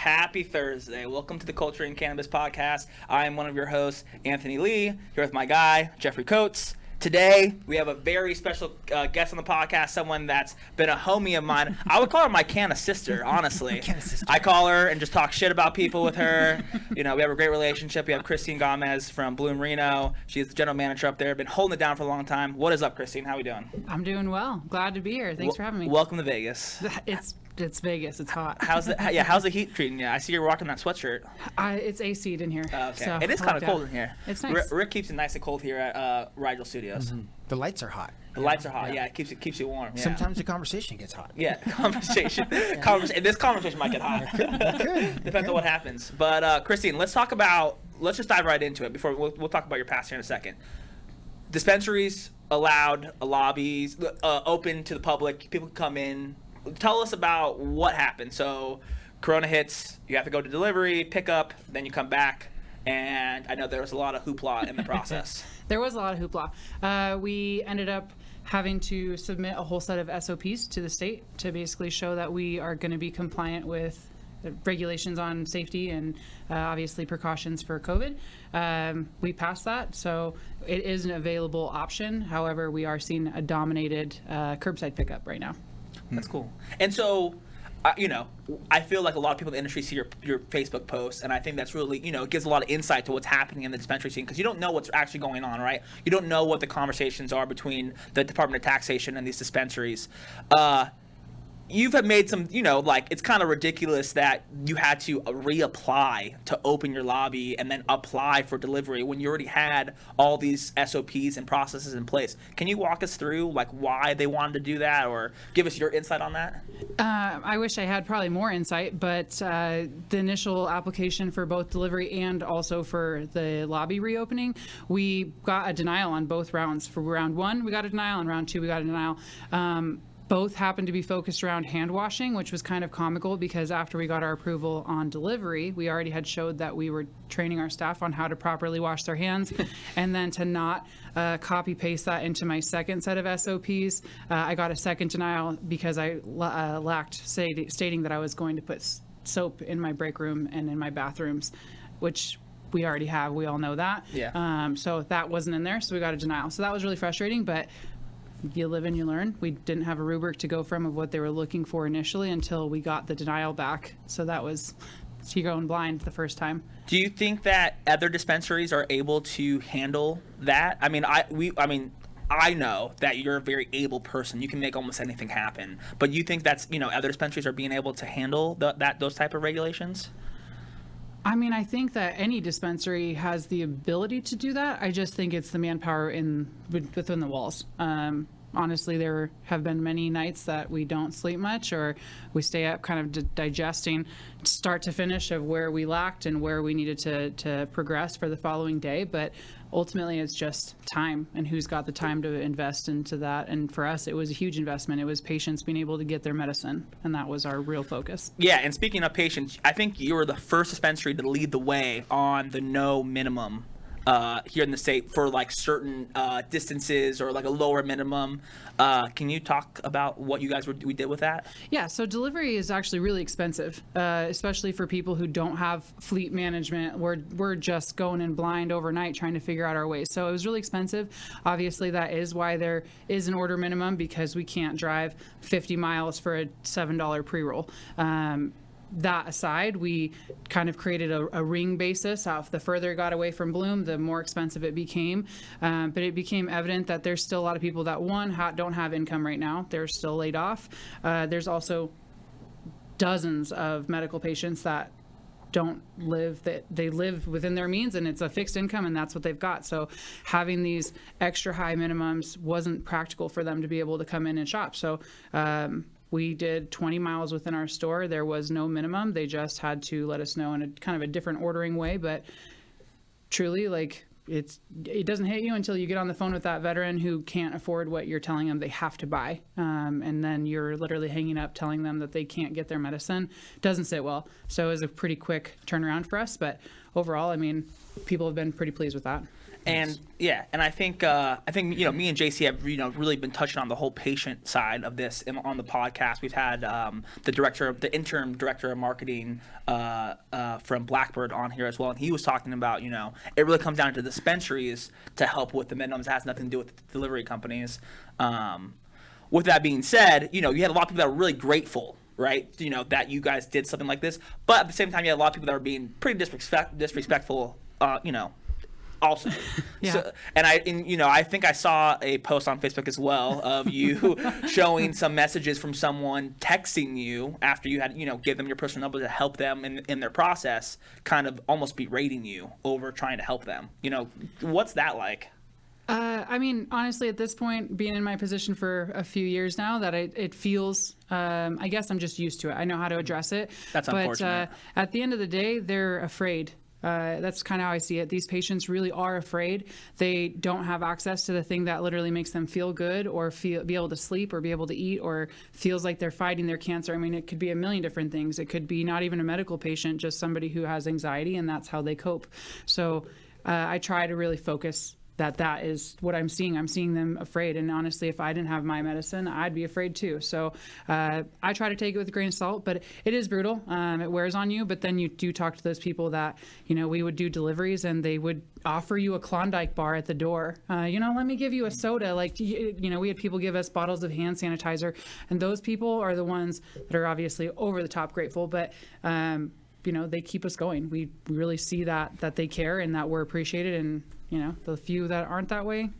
Happy Thursday. Welcome to the Culture and Cannabis podcast. I am one of your hosts, Anthony Lee, here with my guy, Jeffrey Coates. Today, we have a very special guest on the podcast, someone that's been a homie of mine. I would call her my Canna sister, honestly. I call her and just talk shit about people with her. You know, we have a great relationship. We have Christine Gamez from Bloom Reno. She's the general manager up there. Been holding it down for a long time. What is up, Christine? How we doing? I'm doing well. Glad to be here. Thanks for having me. Welcome to Vegas. It's Vegas. It's hot. How's the heat treating you? I see you're rocking that sweatshirt. It's AC'd in here. Okay. So It is kind of cold in here. It's nice. Rick keeps it nice and cold here at Rigel Studios. Mm-hmm. The lights are hot. The lights are hot. Yeah, it keeps you warm. Yeah. Sometimes the conversation gets hot. Yeah, conversation. This conversation might get hot. Depends on what happens. But Christine, let's just dive right into it. Before we'll talk about your past here in a second. Dispensaries allowed, lobbies open to the public. People can come in. Tell us about what happened. So, Corona hits. You have to go to delivery, pick up, then you come back. And I know there was a lot of hoopla in the process. There was a lot of hoopla. We ended up having to submit a whole set of SOPs to the state to basically show that we are going to be compliant with the regulations on safety and obviously precautions for COVID. We passed that, so it is an available option. However, we are seeing a dominated curbside pickup right now. That's cool. And so, I feel like a lot of people in the industry see your Facebook posts, and I think that's really, it gives a lot of insight to what's happening in the dispensary scene, because you don't know what's actually going on, right? You don't know what the conversations are between the Department of Taxation and these dispensaries. You've made some, it's kind of ridiculous that you had to reapply to open your lobby and then apply for delivery when you already had all these SOPs and processes in place. Can you walk us through why they wanted to do that, or give us your insight on that? I wish I had probably more insight, but the initial application for both delivery and also for the lobby reopening, we got a denial on both rounds. For round one, we got a denial, and round two, we got a denial. Both happened to be focused around hand washing, which was kind of comical because after we got our approval on delivery, we already had showed that we were training our staff on how to properly wash their hands. And then to not copy paste that into my second set of SOPs, I got a second denial because I lacked stating that I was going to put soap in my break room and in my bathrooms, which we already have. We all know that. Yeah. So that wasn't in there, so we got a denial. So that was really frustrating, but you live and you learn. We didn't have a rubric to go from of what they were looking for initially until we got the denial back. So that was you going blind the first time. Do you think that other dispensaries are able to handle that? I mean, I know that you're a very able person. You can make almost anything happen. But you think that's, other dispensaries are being able to handle those type of regulations? I mean, I think that any dispensary has the ability to do that. I just think it's the manpower within the walls. Honestly, there have been many nights that we don't sleep much, or we stay up kind of digesting start to finish of where we lacked and where we needed to progress for the following day. But ultimately, it's just time and who's got the time to invest into that. And for us, it was a huge investment. It was patients being able to get their medicine, and that was our real focus. Yeah, and speaking of patients, I think you were the first dispensary to lead the way on the no minimum here in the state for certain distances or a lower minimum. Can you talk about what you guys we did with that? Yeah, so delivery is actually really expensive, especially for people who don't have fleet management. We're just going in blind overnight trying to figure out our ways. So it was really expensive. Obviously, that is why there is an order minimum, because we can't drive 50 miles for a $7 pre-roll. That aside, we kind of created a ring basis. The further it got away from Bloom, the more expensive it became. But it became evident that there's still a lot of people that, don't have income right now. They're still laid off. There's also dozens of medical patients that don't live, that they live within their means, and it's a fixed income, and that's what they've got. So having these extra high minimums wasn't practical for them to be able to come in and shop. So we did 20 miles within our store. There was no minimum. They just had to let us know in a kind of a different ordering way. But truly, it doesn't hit you until you get on the phone with that veteran who can't afford what you're telling them they have to buy. And then you're literally hanging up telling them that they can't get their medicine. Doesn't sit well. So it was a pretty quick turnaround for us. But overall, I mean, people have been pretty pleased with that. And and I think me and JC have really been touching on the whole patient side of this on the podcast. We've had the interim director of marketing from Blackbird on here as well, and he was talking about it really comes down to dispensaries to help with the minimums. It has nothing to do with the delivery companies. With that being said, you had a lot of people that were really grateful, right? That you guys did something like this, but at the same time, you had a lot of people that were being pretty disrespectful. Also, Yeah. So, and I think I saw a post on Facebook as well of you showing some messages from someone texting you after you had give them your personal number to help them in their process, kind of almost berating you over trying to help them. What's that like? I mean, honestly, at this point, being in my position for a few years now, that it feels, I guess I'm just used to it. I know how to address it. That's unfortunate. But at the end of the day, they're afraid. That's kind of how I see it. These patients really are afraid. They don't have access to the thing that literally makes them feel good or be able to sleep or be able to eat or feels like they're fighting their cancer. I mean, it could be a million different things. It could be not even a medical patient, just somebody who has anxiety, and that's how they cope. So I try to really focus that is what I'm seeing. I'm seeing them afraid. And honestly, if I didn't have my medicine, I'd be afraid too. So I try to take it with a grain of salt, but it is brutal. It wears on you. But then you do talk to those people that, we would do deliveries and they would offer you a Klondike bar at the door. Let me give you a soda. Like, we had people give us bottles of hand sanitizer. And those people are the ones that are obviously over the top grateful. But they keep us going. We really see that they care and that we're appreciated. And, the few that aren't that way,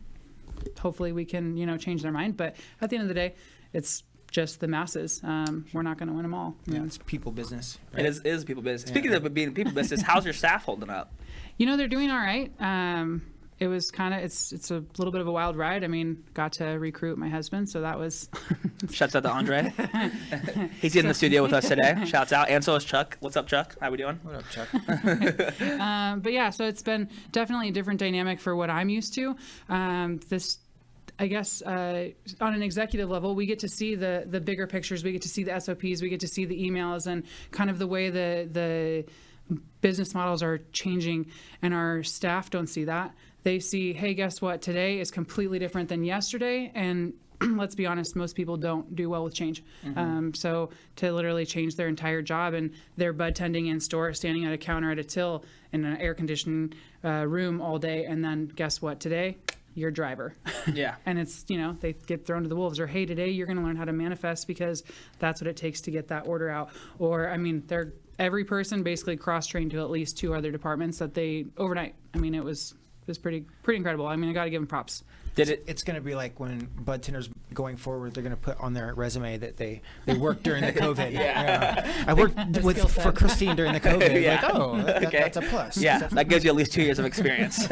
hopefully we can, change their mind. But at the end of the day, it's just the masses. We're not going to win them all. Yeah, it's people business. Right? It is people business. Speaking of being people business, how's your staff holding up? They're doing all right. It was it's a little bit of a wild ride. I mean, got to recruit my husband, so that was. Shouts out to Andre. He's in the studio with us today. Shouts out. And so is Chuck. What's up, Chuck? How we doing? What up, Chuck? But yeah, so it's been definitely a different dynamic for what I'm used to. I guess on an executive level, we get to see the bigger pictures. We get to see the SOPs. We get to see the emails and kind of the way the business models are changing, and our staff don't see that. They see, hey, guess what? Today is completely different than yesterday. And let's be honest, most people don't do well with change. Mm-hmm. So to literally change their entire job and they're bud tending in store, standing at a counter at a till in an air conditioned room all day. And then guess what? Today, you're driver. Yeah. And it's, they get thrown to the wolves. Or, hey, today you're going to learn how to manifest because that's what it takes to get that order out. Or, I mean, every person basically cross-trained to at least 2 other departments that they overnight. I mean, it was pretty incredible. I mean, I got to give them props. It's going to be like when bud tenders going forward, they're going to put on their resume that they worked during the COVID. I worked for Christine during the COVID. Yeah. Like, oh, that's a plus. Yeah, that gives you at least 2 years of experience.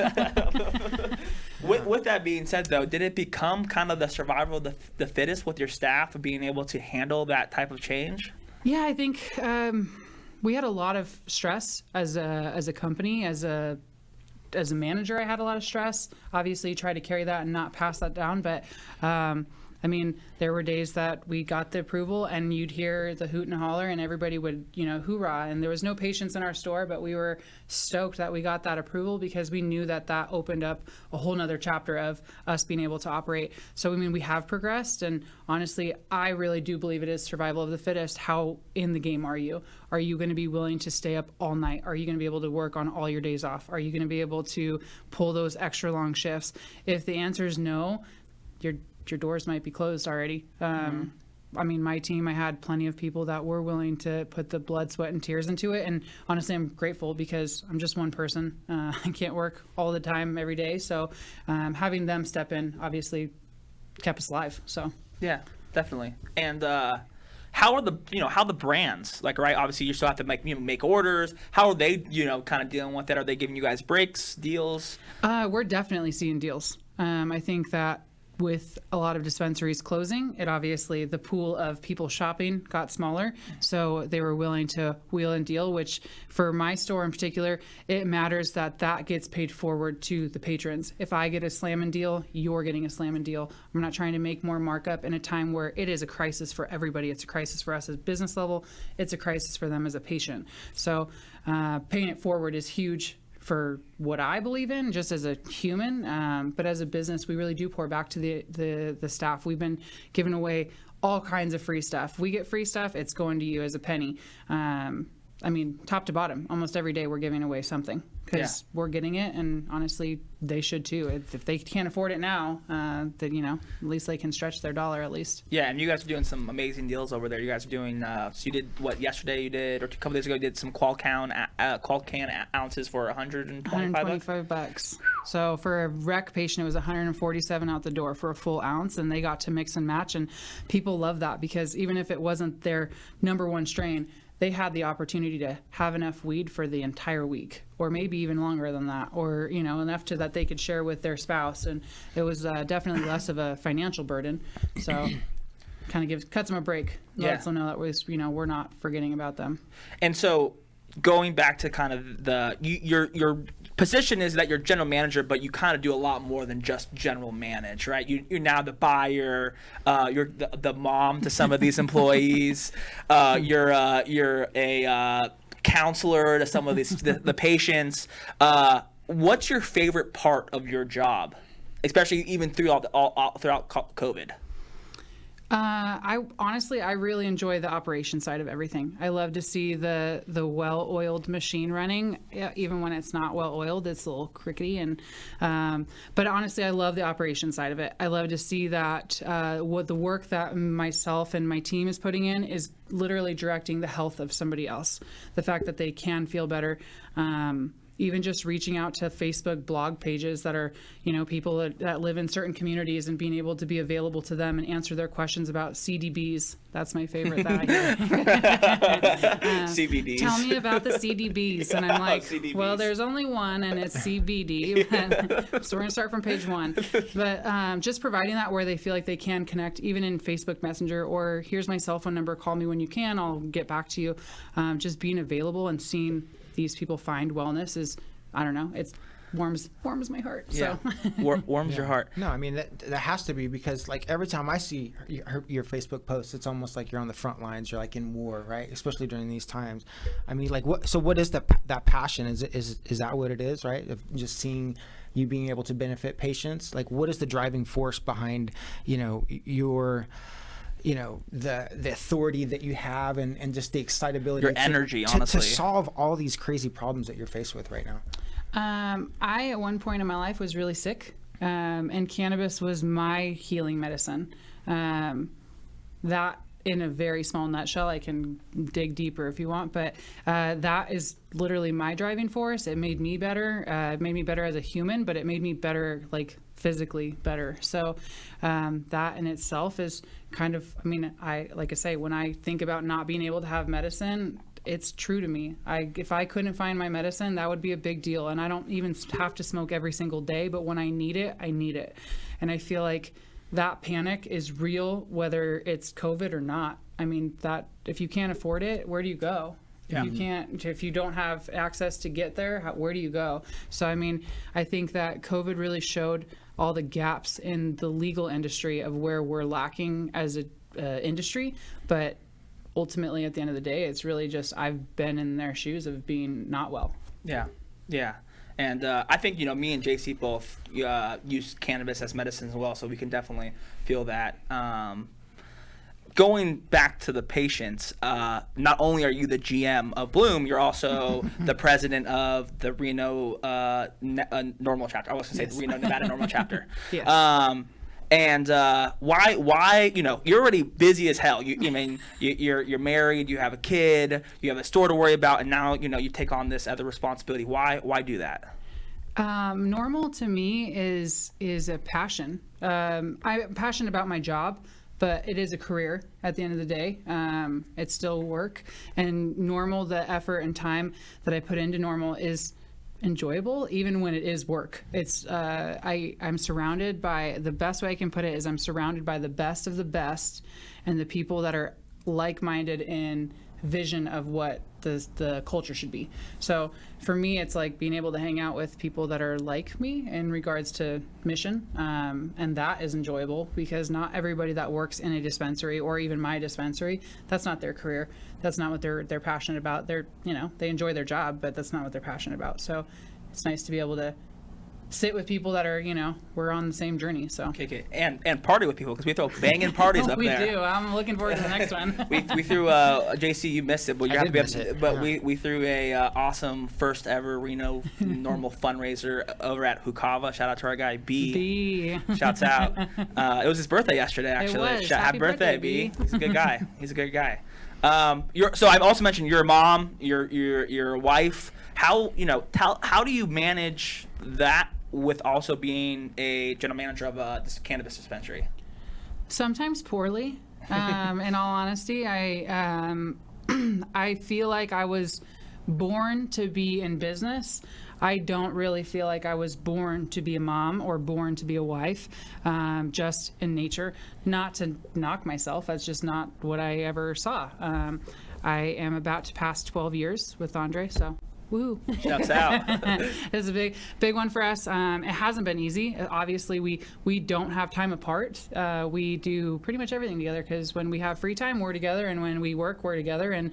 With that being said, though, did it become kind of the survival of the fittest with your staff of being able to handle that type of change? Yeah, I think we had a lot of stress as a company, as a manager. I had a lot of stress. Obviously, try to carry that and not pass that down. But I mean, there were days that we got the approval and you'd hear the hoot and holler and everybody would, hoorah. And there was no patients in our store, but we were stoked that we got that approval because we knew that opened up a whole nother chapter of us being able to operate. So, I mean, we have progressed. And honestly, I really do believe it is survival of the fittest. How in the game are you? Are you going to be willing to stay up all night? Are you going to be able to work on all your days off? Are you going to be able to pull those extra long shifts? If the answer is no, your doors might be closed already. I mean, my team, I had plenty of people that were willing to put the blood, sweat, and tears into it. And honestly, I'm grateful because I'm just one person. I can't work all the time every day. So having them step in obviously kept us alive. So yeah, definitely. And how are the brands, like, right? Obviously, you still have to make orders. How are they, kind of dealing with it? Are they giving you guys breaks, deals? We're definitely seeing deals. I think that with a lot of dispensaries closing, the pool of people shopping got smaller. So they were willing to wheel and deal, which for my store in particular, it matters that gets paid forward to the patrons. If I get a slam and deal, you're getting a slam and deal. I'm not trying to make more markup in a time where it is a crisis for everybody. It's a crisis for us as business level. It's a crisis for them as a patient. So paying it forward is huge for what I believe in, just as a human. But as a business, we really do pour back to the staff. We've been giving away all kinds of free stuff. We get free stuff, it's going to you as a penny. I mean, top to bottom, almost every day we're giving away something because we're getting it, and honestly, they should too. If they can't afford it now, then, you know, at least they can stretch their dollar at least. Yeah, and you guys are doing some amazing deals over there. You guys are doing, so you did what yesterday you did, or a couple days ago you did some qual can ounces for $125. So for a rec patient, it was $147 out the door for a full ounce, and they got to mix and match, and people love that because even if it wasn't their number one strain, they had the opportunity to have enough weed for the entire week, or maybe even longer than that, or, you know, enough to that they could share with their spouse. And it was definitely less of a financial burden. So kind of cuts them a break. Lets them know that we're not forgetting about them. And so going back to kind of your position is that you're general manager, but you kind of do a lot more than just general manage, right? You're now the buyer, you're the mom to some of these employees, you're a counselor to some of these the patients. What's your favorite part of your job, especially even throughout COVID? I honestly really enjoy the operation side of everything. I love to see the well-oiled machine running, even when it's not well-oiled. It's a little crickety, but honestly, I love the operation side of it. I love to see that what the work that myself and my team is putting in is literally directing the health of somebody else. The fact that they can feel better. Even just reaching out to Facebook blog pages that are, you know, people that live in certain communities and being able to be available to them and answer their questions about CDBs. That's my favorite that I hear. CBDs. Tell me about the CDBs. And I'm like, well, there's only one, and it's CBD. So we're going to start from page 1. But just providing that where they feel like they can connect, even in Facebook Messenger, or here's my cell phone number, call me when you can, I'll get back to you. Just being available and seeing these people find wellness is, I don't know, it's warms my heart. Yeah. So warms your heart. No, I mean that has to be, because like every time I see your Facebook posts, it's almost like you're on the front lines. You're like in war, right? Especially during these times. I mean, like what is that passion? Is that what it is, right? Of just seeing you being able to benefit patients. Like, what is the driving force behind, you know, your, you know, the authority that you have, and just the excitability, your energy, honestly, to solve all these crazy problems that you're faced with right now? I, at one point in my life, was really sick, and cannabis was my healing medicine. That, in a very small nutshell, I can dig deeper if you want, but that is literally my driving force. It made me better. It made me better as a human, but it made me better, like, physically better. So that in itself is kind of, I mean, like I say, when I think about not being able to have medicine, it's true to me. If I couldn't find my medicine, that would be a big deal. And I don't even have to smoke every single day, but when I need it, I need it. And I feel like that panic is real, whether it's COVID or not. I mean, that if you can't afford it, where do you go? Yeah. If you don't have access to get there, where do you go? So, I mean, I think that COVID really showed all the gaps in the legal industry of where we're lacking as a industry. But ultimately, at the end of the day, it's really just, I've been in their shoes of being not well. Yeah. And I think, you know, me and JC both use cannabis as medicine as well, so we can definitely feel that. Going back to the patients, not only are you the GM of Bloom, you're also the president of the Reno Normal chapter. I was going to say the Reno, Nevada Normal chapter. Yes. And why, you know, you're already busy as hell. You're married, you have a kid, you have a store to worry about, and now, you know, you take on this other responsibility. Why do that? Normal to me is a passion. I'm passionate about my job, but it is a career at the end of the day. It's still work, and normal, the effort and time that I put into normal is enjoyable, even when it is work. It's I'm surrounded by, the best way I can put it is, I'm surrounded by the best of the best, and the people that are like-minded in vision of what the culture should be. So for me, it's like being able to hang out with people that are like me in regards to mission, and that is enjoyable, because not everybody that works in a dispensary, or even my dispensary, that's not their career. That's not what they're passionate about. They enjoy their job, but that's not what they're passionate about. So it's nice to be able to sit with people that are, we're on the same journey. So Okay. And party with people, because we throw banging parties up we there. We do. I'm looking forward to the next one. we threw JC, you missed it, but you I have did to be miss it, but yeah. we threw a awesome first ever Reno normal fundraiser over at Hukava. Shout out to our guy B. Shouts out. It was his birthday yesterday, actually. was. Happy Happy birthday, birthday, B. He's a good guy. He's a good guy. So I've also mentioned your mom, your wife. How do you manage that with also being a general manager of this cannabis dispensary? Sometimes poorly. In all honesty, I feel like I was born to be in business. I don't really feel like I was born to be a mom or born to be a wife, just in nature. Not to knock myself, that's just not what I ever saw. I am about to pass 12 years with Andre, so woo. Shouts out. It's a big one for us. It hasn't been easy. Obviously, we don't have time apart. We do pretty much everything together, because when we have free time, we're together, and when we work, we're together. And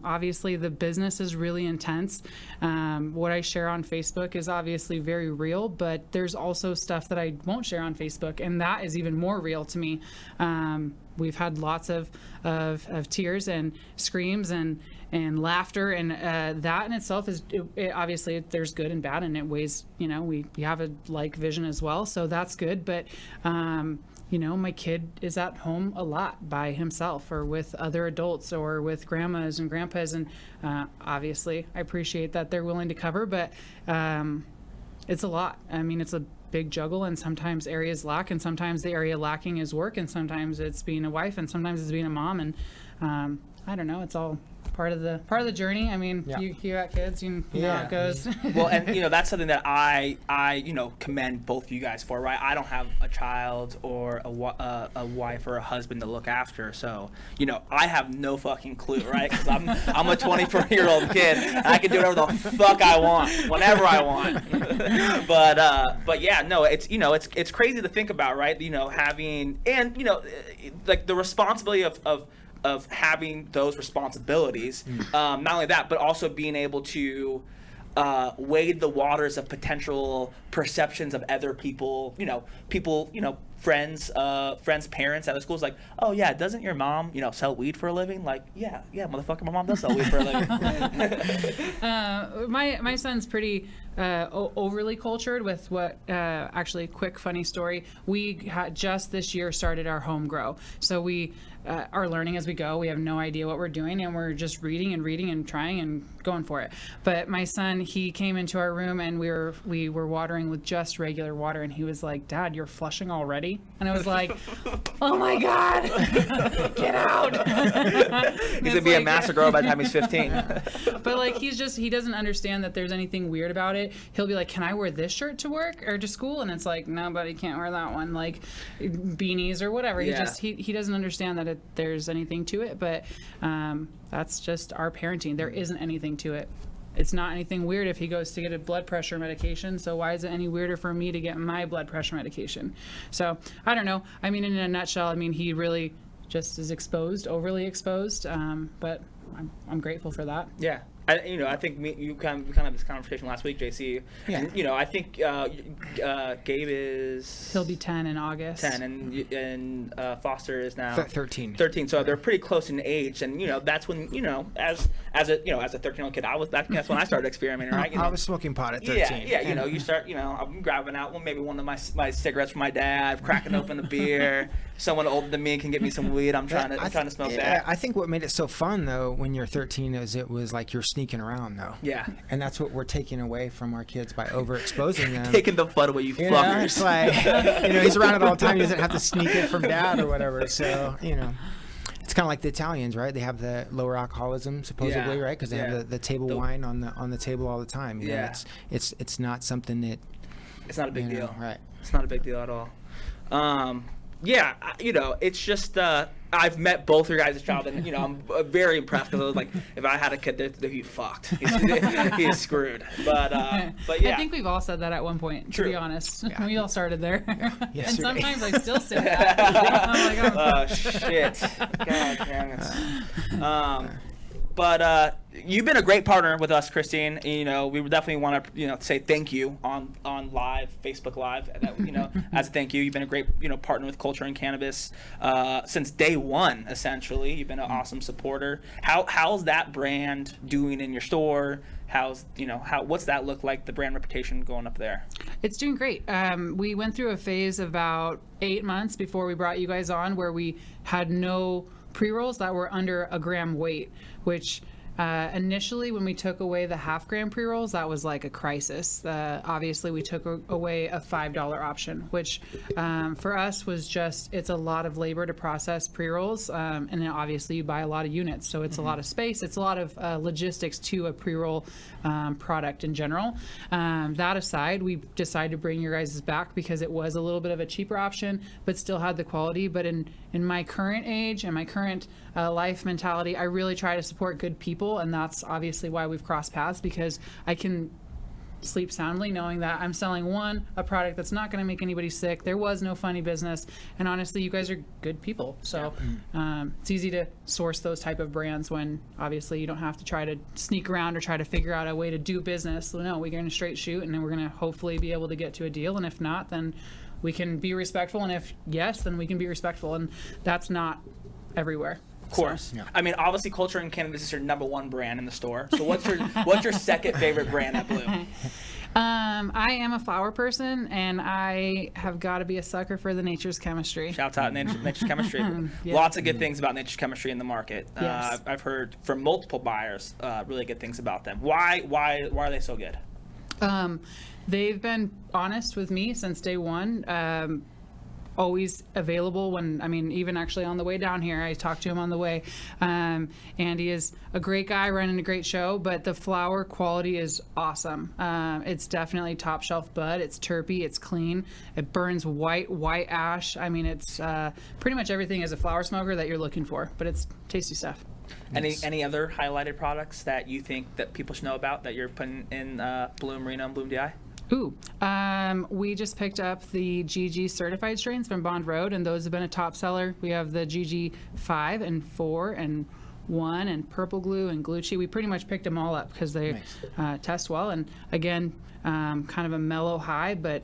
obviously, the business is really intense. What I share on Facebook is obviously very real, but there's also stuff that I won't share on Facebook, and that is even more real to me. We've had lots of tears and screams and laughter, and that in itself is obviously there's good and bad, and it weighs, we have a like vision as well, so that's good. But my kid is at home a lot by himself or with other adults or with grandmas and grandpas, and obviously I appreciate that they're willing to cover, but it's a lot. I mean, it's a big juggle, and sometimes areas lack, and sometimes the area lacking is work, and sometimes it's being a wife, and sometimes it's being a mom, and I don't know, it's all part of the journey. I mean, Yeah. you got kids, you know how it goes. Well, and that's something that I commend both of you guys for, right? I don't have a child or a wife or a husband to look after, so I have no fucking clue, right? Because I'm a 24-year-old kid, and I can do whatever the fuck I want whenever I want. but yeah, no, it's crazy to think about, right? Having, and like the responsibility of having those responsibilities. Not only that, but also being able to wade the waters of potential perceptions of other people, friends, parents at the schools, like, oh yeah, doesn't your mom, sell weed for a living? Like, yeah, motherfucker, my mom does sell weed for a living. My son's pretty overly cultured with what, actually, quick funny story. We had just this year started our home grow. So we are learning as we go. We have no idea what we're doing, and we're just reading and trying and going for it. But my son, he came into our room, and we were watering with just regular water, and he was like, "Dad, you're flushing already?" And I was like, "Oh my God, get out!" He's gonna be a master grower by the time he's 15. But like, he doesn't understand that there's anything weird about it. He'll be like, "Can I wear this shirt to work or to school?" And it's like, "No, buddy, can't wear that one." Like beanies or whatever. Yeah. He doesn't understand that there's anything to it. But that's just our parenting. There isn't anything to it. It's not anything weird if he goes to get a blood pressure medication, so why is it any weirder for me to get my blood pressure medication? So I don't know. I mean, in a nutshell, I mean, he really just is overly exposed, but I'm grateful for that. Yeah. I think we kind of had this conversation last week, JC. Yeah. And, I think Gabe is... He'll be 10 in August. 10, and Foster is now... 13. 13, so they're pretty close in age, and, that's when, as a 13-year-old kid, that's when I started experimenting, right? I was smoking pot at 13. Yeah, you start, I'm grabbing out maybe one of my cigarettes from my dad, cracking open a beer. Someone older than me can get me some weed. I'm trying to smoke that. I think what made it so fun though when you're 13 is it was like you're sneaking around though. Yeah. And that's what we're taking away from our kids by overexposing them. Taking the fun away, you fuckers. It's like, he's around it all the time. He doesn't have to sneak it from dad or whatever. So, it's kind of like the Italians, right? They have the lower alcoholism supposedly, right? Because they have the table wine on the table all the time. You know, it's not something that. It's not a big deal, right? It's not a big deal at all. Yeah, it's just I've met both your guys' child, and I'm very impressed because I was like, if I had a kid, he's fucked. He's screwed. But yeah, I think we've all said that at one point. True. To be honest, we all started there, Yes, and right. sometimes I still say that. I'm like, shit. God damn it. But you've been a great partner with us, Christine. You know, we would definitely want to, say thank you on live, Facebook Live. As a thank you, you've been a great, partner with Culture and Cannabis since day one. Essentially, you've been an awesome supporter. How's that brand doing in your store? What's that look like? The brand reputation going up there? It's doing great. We went through a phase about 8 months before we brought you guys on where we had no pre-rolls that were under a gram weight, which initially when we took away the half-gram pre-rolls, that was like a crisis. Obviously, we took away a $5 option, which for us was just, it's a lot of labor to process pre-rolls, and then obviously you buy a lot of units, so it's a lot of space. It's a lot of logistics to a pre-roll product in general. That aside, we decided to bring your guys' back because it was a little bit of a cheaper option, but still had the quality. But in my current age and my current life mentality, I really try to support good people, and that's obviously why we've crossed paths, because I can sleep soundly knowing that I'm selling a product that's not going to make anybody sick. There was no funny business, and honestly, you guys are good people, so it's easy to source those type of brands when obviously you don't have to try to sneak around or try to figure out a way to do business. So no, we're going to straight shoot, and then we're going to hopefully be able to get to a deal, and if not, then we can be respectful, and if yes, then we can be respectful, and that's not everywhere. Of course. So, yeah. I mean, obviously, Culture and Cannabis is your #1 brand in the store. So what's your second favorite brand at Bloom? I am a flower person, and I have got to be a sucker for the Nature's Chemistry. Shouts out Nature's Chemistry. Yeah. Lots of good things about Nature's Chemistry in the market. Yes. I've heard from multiple buyers really good things about them. Why are they so good? They've been honest with me since day one. Always available even actually on the way down here, I talked to him on the way. Andy is a great guy running a great show, but the flower quality is awesome. It's definitely top shelf bud. It's terpy, it's clean, it burns white ash. I mean, it's pretty much everything as a flower smoker that you're looking for, but it's tasty stuff. Any other highlighted products that you think that people should know about that you're putting in Bloom Reno and Bloom DI? We just picked up the GG certified strains from Bond Road, and those have been a top seller. We have the GG 5 and 4 and 1 and Purple Glue and Glue Cheat. We pretty much picked them all up because they test well, and again, kind of a mellow high, but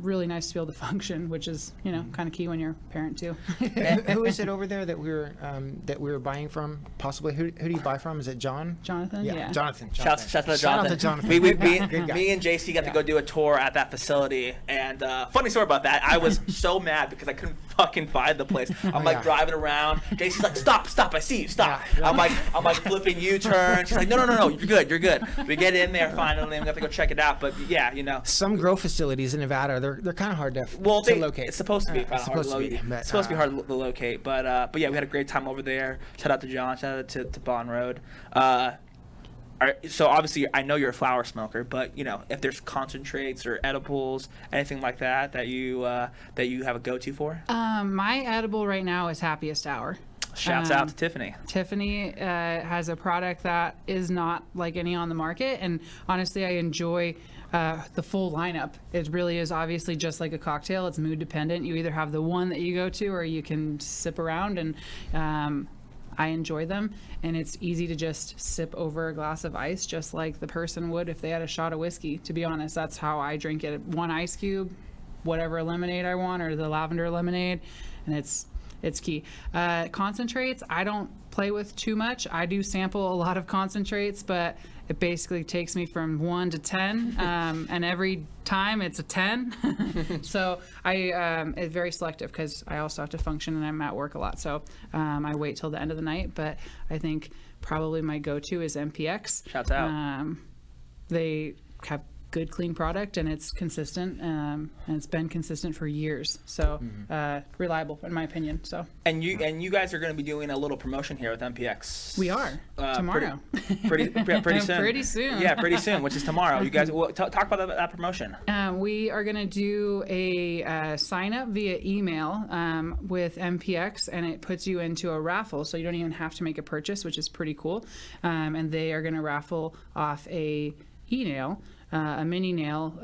really nice to be able to function, which is kind of key when you're a parent too. Who is it over there that we were buying from? Possibly, who do you buy from? Is it John? Jonathan? Yeah. Jonathan. Shouts out to Shout out to Jonathan. Jonathan. Me and JC got to go do a tour at that facility, and funny story about that. I was so mad because I couldn't fucking find the place. I'm driving around. JC's like, stop! I see you. Stop. Yeah. I'm like flipping U-turns. She's like, no, you're good. We get in there finally, and we have to go check it out. But yeah, some grow facilities in Nevada, they're kind of hard to locate. It's supposed to be kind of hard to locate. It's supposed to be hard to locate, but yeah, we had a great time over there. Shout out to John. Shout out to Bond Road. So obviously, I know you're a flower smoker, but if there's concentrates or edibles, anything like that you have a go-to for? My edible right now is Happiest Hour. Shouts out to Tiffany. Tiffany has a product that is not like any on the market, and honestly, I enjoy the full lineup. It really is obviously just like a cocktail. It's mood dependent. You either have the one that you go to, or you can sip around, and I enjoy them, and it's easy to just sip over a glass of ice, just like the person would if they had a shot of whiskey. To be honest, that's how I drink it. One ice cube, whatever lemonade I want, or the lavender lemonade, and it's key. Concentrates, I don't play with too much. I do sample a lot of concentrates, but it basically takes me from 1 to 10, and every time it's a 10. So it's very selective because I also have to function and I'm at work a lot. So I wait till the end of the night, but I think probably my go-to is MPX. Shouts out. They have good clean product, and it's consistent, and it's been consistent for years, so reliable in my opinion. So and you guys are going to be doing a little promotion here with MPX. We are tomorrow. Pretty soon. Pretty soon. Yeah, pretty soon, which is tomorrow. You guys talk about that promotion. We are going to do a sign up via email with MPX, and it puts you into a raffle, so you don't even have to make a purchase, which is pretty cool. And they are going to raffle off a e-nail, a mini nail,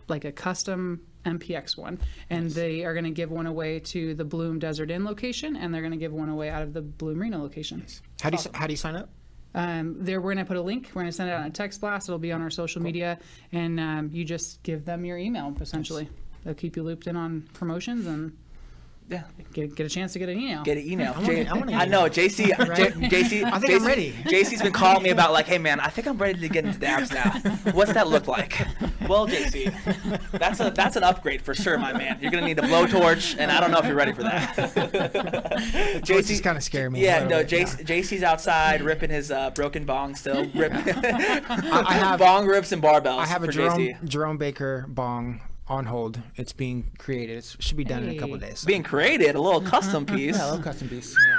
like a custom MPX one, and they are going to give one away to the Bloom Desert Inn location, and they're going to give one away out of the Bloom Reno location. How do you sign up? We're going to put a link. We're going to send it out on a text blast. It'll be on our social media, and you just give them your email, essentially. They'll keep you looped in on promotions and get a chance to get an email. Get an email. I know, JC. JC. I think I'm ready. JC's been calling me about like, hey man, I think I'm ready to get into dabs now. What's that look like? Well, JC, that's an upgrade for sure, my man. You're gonna need a blowtorch, and I don't know if you're ready for that. JC's kind of scaring me. Yeah, no, JC's outside ripping his broken bong still. I have bong rips and barbells. I have a JC. Jerome Baker bong on hold. It's being created. It should be done in a couple of days. So. Being created, a little custom piece. Yeah, a little custom piece. Yeah.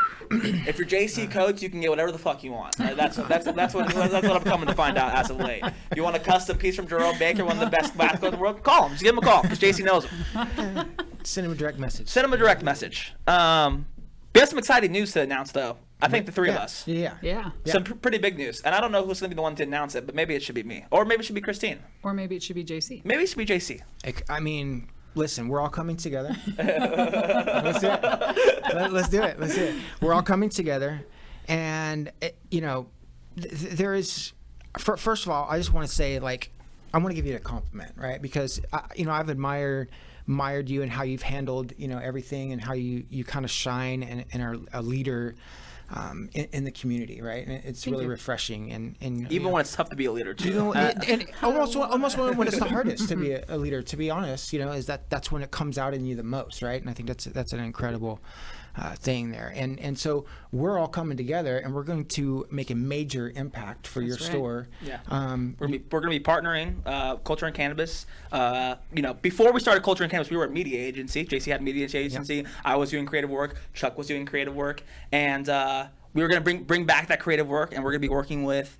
If you're JC Coates, you can get whatever the fuck you want. That's what I'm coming to find out as of late. You want a custom piece from Jerome Baker, one of the best basketball in the world? Call him. Just give him a call because JC knows him. Send him a direct message. Send him a direct message. We have some exciting news to announce, though. I think the three of us. Yeah. Some pretty big news. And I don't know who's going to be the one to announce it, but maybe it should be me. Or maybe it should be Christine. Or maybe it should be JC. Maybe it should be JC. I mean, listen, we're all coming together. Let's do it. Let's do it. We're all coming together. And, there is, first of all, I just want to say, like, I want to give you a compliment, right? Because, I've admired you and how you've handled, everything and how you kind of shine and are a leader in the community, right? And it's really refreshing. And even when it's tough to be a leader, too. And almost when it's the hardest to be a leader, to be honest, is that's when it comes out in you the most, right? And I think that's an incredible thing there. And so we're all coming together, and we're going to make a major impact for your store. Yeah. We're going to be partnering Culture and Cannabis. Before we started Culture and Cannabis, we were a media agency. JC had a media agency. Yep. I was doing creative work. Chuck was doing creative work. And we were going to bring back that creative work, and we're going to be working with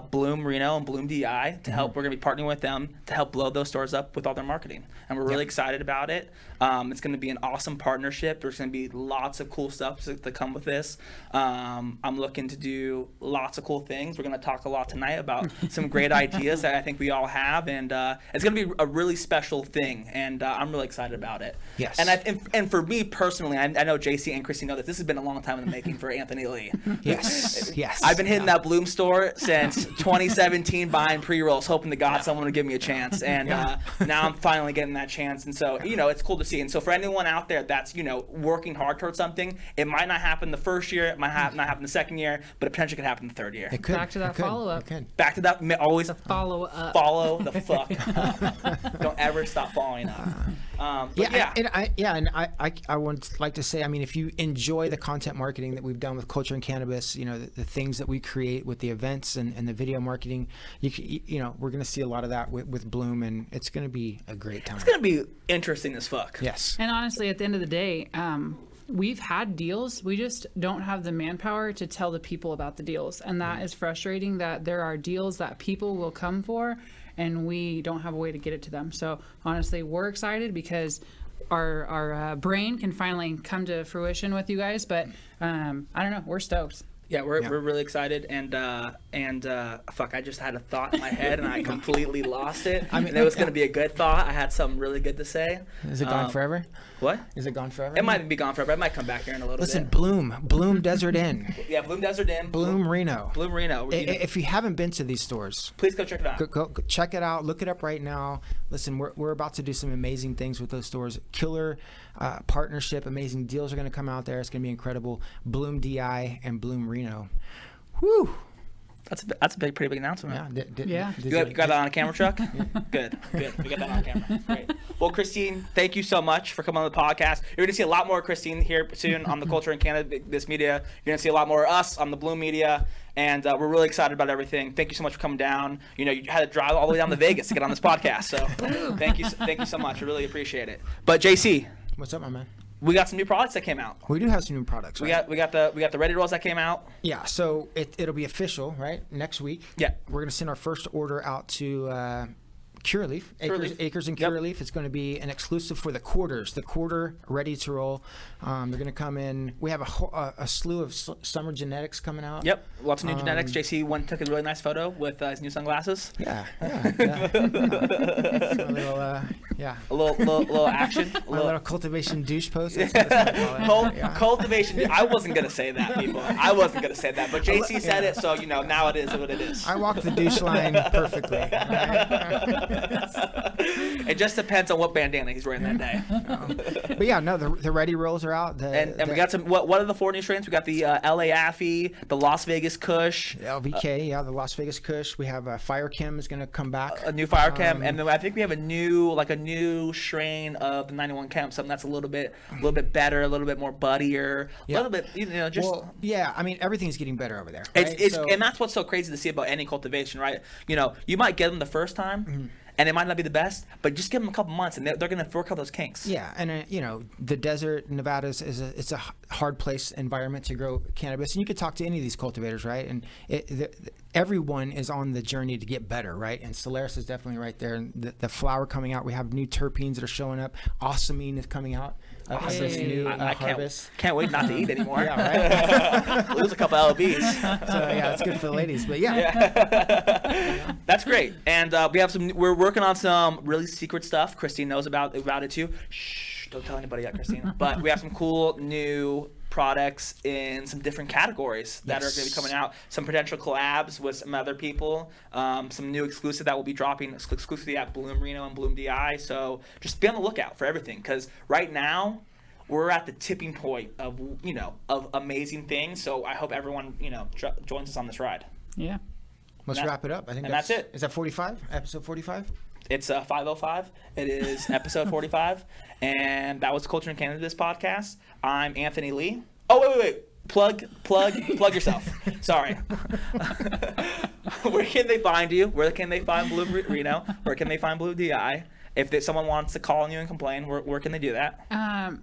Bloom Reno and Bloom DI to help. We're going to be partnering with them to help blow those stores up with all their marketing. And we're really excited about it. It's going to be an awesome partnership. There's going to be lots of cool stuff to come with this. I'm looking to do lots of cool things. We're going to talk a lot tonight about some great ideas that I think we all have, and it's going to be a really special thing, and I'm really excited about it. Yes. And for me personally, I know JC and Christine know that this has been a long time in the making for Anthony Lee. Yes. I've been hitting that Bloom store since 2017, buying pre-rolls, hoping to God someone would give me a chance, and now I'm finally getting that chance, and so it's cool to see. And so for anyone out there that's working hard towards something, it might not happen the first year, it might not happen the second year, but it potentially could happen the third year. It could. Back to that follow-up. Back to that, always follow up. Follow the fuck up. Don't ever stop following up. I would like to say, I mean, if you enjoy the content marketing that we've done with Culture and Cannabis, the things that we create with the events and the video marketing, we're going to see a lot of that with Bloom, and it's going to be a great time. It's going to be interesting as fuck. Yes. And honestly, at the end of the day, we've had deals. We just don't have the manpower to tell the people about the deals. And that is frustrating, that there are deals that people will come for and we don't have a way to get it to them. So honestly, we're excited because our brain can finally come to fruition with you guys. But I don't know, we're stoked. Yeah, we're really excited, and fuck, I just had a thought in my head and I completely lost it. I mean, it was going to be a good thought. I had something really good to say. Is it gone forever? What? Is it gone forever? It might be gone forever. I might come back here in a little bit. Listen, Bloom Desert Inn. Yeah, Bloom Desert Inn. Bloom Reno. If you haven't been to these stores, please go check it out. Go check it out. Look it up right now. Listen, we're about to do some amazing things with those stores. Killer partnership. Amazing deals are going to come out there. It's going to be incredible. Bloom DI and Bloom Reno. Whew. That's a pretty big announcement. Yeah. You got that on a camera, Chuck? Good. We got that on camera. Great. Well, Christine, thank you so much for coming on the podcast. You're going to see a lot more of Christine here soon on the Culture and Cannabis Media. You're going to see a lot more of us on the Bloom Media, and we're really excited about everything. Thank you so much for coming down. You had to drive all the way down to Vegas to get on this podcast, so thank you so much. I really appreciate it. But JC, what's up, my man? We got some new products that came out. We do have some new products. Right? We got the Ready Rolls that came out. Yeah, so it'll be official, right? Next week. Yeah. We're gonna send our first order out to Curaleaf, Acres and Curaleaf. It's going to be an exclusive for the quarters. The quarter ready to roll. They're going to come in. We have a slew of summer genetics coming out. Yep, lots of new genetics. JC took a really nice photo with his new sunglasses. Yeah. A little action. A little cultivation douche post. That's what I call it. Cultivation. I wasn't gonna say that, people. I wasn't gonna say that, but JC said it, so now it is what it is. I walk the douche line perfectly. It just depends on what bandana he's wearing that day. But yeah, no, the ready rolls are out. And we got some. What are the 4 new strains? We got the LA Affy, the Las Vegas Kush, LVK, the Las Vegas Kush. We have Fire Chem is going to come back. A new Fire Chem, and then I think we have a new strain of the 91 Chem, something that's a little bit better, a little bit more buddier, a little bit just. Well, yeah, I mean everything's getting better over there. Right? And that's what's so crazy to see about any cultivation, right? You might get them the first time. Mm-hmm. And it might not be the best, but just give them a couple months, and they're going to work out those kinks. Yeah, and the desert, Nevada it's a hard place environment to grow cannabis, and you could talk to any of these cultivators, right? And everyone is on the journey to get better, right? And Solaris is definitely right there. And the flower coming out, we have new terpenes that are showing up. Awesomine is coming out. This new I harvest. Can't wait not to eat anymore. Yeah, right. Lose a couple lbs. So yeah, it's good for the ladies. But yeah. That's great. And we're working on some really secret stuff. Christine knows about it too. Shh, don't tell anybody yet, Christine. But we have some cool new products in some different categories that are going to be coming out. Some potential collabs with some other people. Some new exclusive that will be dropping exclusively at Bloom Reno and Bloom DI. So just be on the lookout for everything, because right now we're at the tipping point of amazing things. So I hope everyone joins us on this ride. Yeah. Let's wrap it up. I think that's it. Is that 45? Episode 45? It's 5:05. It is episode 45, and that was Culture and Cannabis podcast. I'm Anthony Lee. Oh wait! Plug yourself. Sorry. Where can they find you? Where can they find Blue Reno? Where can they find Blue DI? If someone wants to call on you and complain, where can they do that?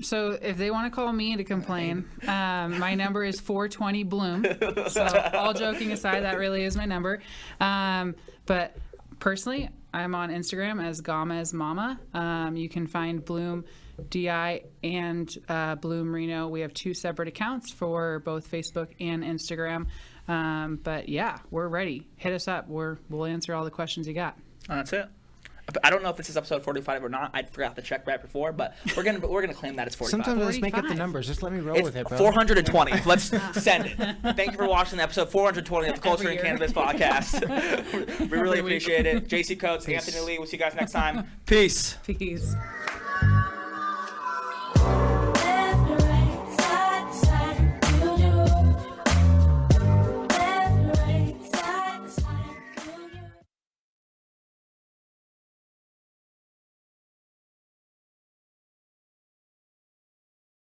So if they want to call me to complain, my number is 420 Bloom. So all joking aside, that really is my number. But personally, I'm on Instagram as Gamez Mama. You can find Bloom DI and Bloom Reno. We have 2 separate accounts for both Facebook and Instagram. But yeah, we're ready. Hit us up. We'll answer all the questions you got. That's it. I don't know if this is episode 45 or not. I forgot to check right before, but we're gonna claim that it's 45. Sometimes let's make up the numbers. Just let me roll with it, bro. 420. Let's send it. Thank you for watching episode 420 of the Culture and Cannabis podcast. We really appreciate it. JC Coates, Anthony Lee. We'll see you guys next time. Peace. Peace.